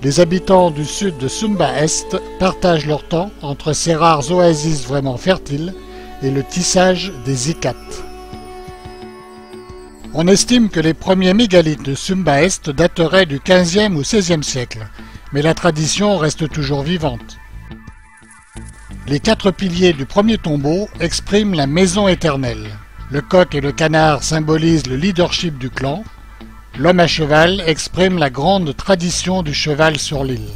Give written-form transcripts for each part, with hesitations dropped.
Les habitants du sud de Sumba-Est partagent leur temps entre ces rares oasis vraiment fertiles et le tissage des icates. On estime que les premiers mégalithes de Sumba-Est dateraient du XVe ou XVIe siècle, mais la tradition reste toujours vivante. Les 4 piliers du premier tombeau expriment la maison éternelle. Le coq et le canard symbolisent le leadership du clan. L'homme à cheval exprime la grande tradition du cheval sur l'île.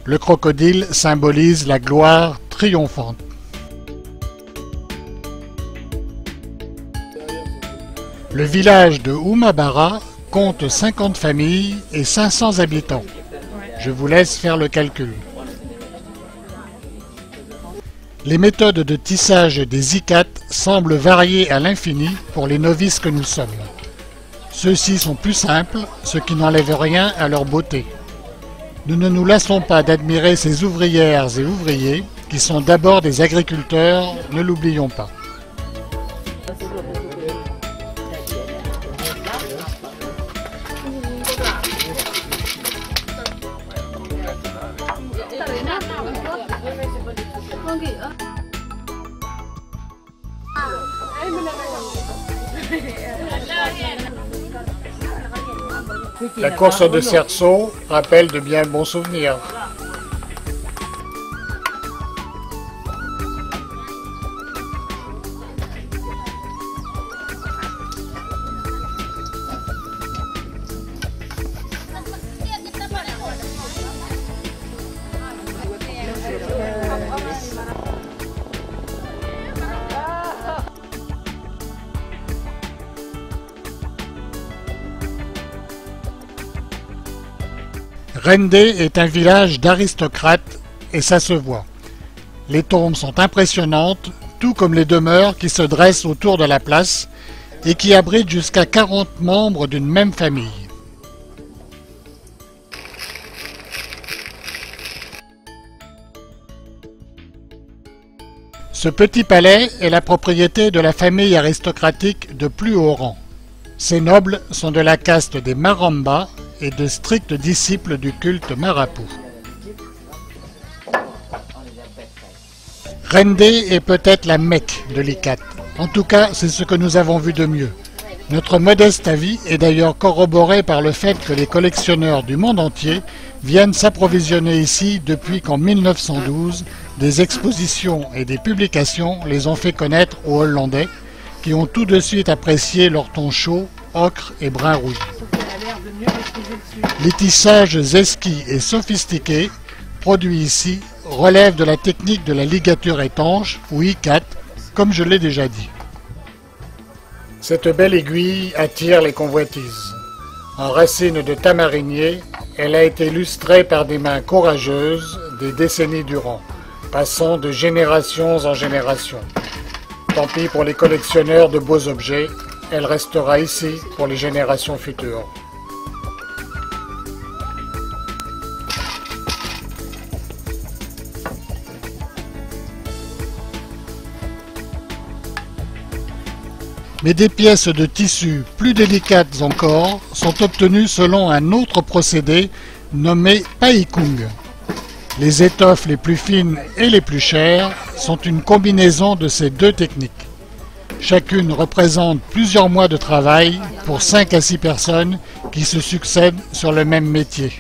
Le crocodile symbolise la gloire triomphante. Le village de Umabara compte 50 familles et 500 habitants. Je vous laisse faire le calcul. Les méthodes de tissage des icates semblent varier à l'infini pour les novices que nous sommes. Ceux-ci sont plus simples, ce qui n'enlève rien à leur beauté. Nous ne nous lassons pas d'admirer ces ouvrières et ouvriers qui sont d'abord des agriculteurs, ne l'oublions pas. La course de cerceau rappelle de bien bons souvenirs. Rende est un village d'aristocrates et ça se voit. Les tombes sont impressionnantes, tout comme les demeures qui se dressent autour de la place et qui abritent jusqu'à 40 membres d'une même famille. Ce petit palais est la propriété de la famille aristocratique de plus haut rang. Ces nobles sont de la caste des Maramba et de stricts disciples du culte Marapu. Rende est peut-être la Mecque de l'Ikat. En tout cas, c'est ce que nous avons vu de mieux. Notre modeste avis est d'ailleurs corroboré par le fait que les collectionneurs du monde entier viennent s'approvisionner ici depuis qu'en 1912, des expositions et des publications les ont fait connaître aux Hollandais, qui ont tout de suite apprécié leur ton chaud, ocre et brun rouge. Les tissages esquis et sophistiqués produits ici relèvent de la technique de la ligature étanche ou ikat, comme je l'ai déjà dit. Cette belle aiguille attire les convoitises. En racine de tamarinier, elle a été lustrée par des mains courageuses des décennies durant, passant de générations en générations. Tant pis pour les collectionneurs de beaux objets, elle restera ici pour les générations futures. Mais des pièces de tissu plus délicates encore sont obtenues selon un autre procédé nommé paikung. Les étoffes les plus fines et les plus chères sont une combinaison de ces deux techniques. Chacune représente plusieurs mois de travail pour 5 à 6 personnes qui se succèdent sur le même métier.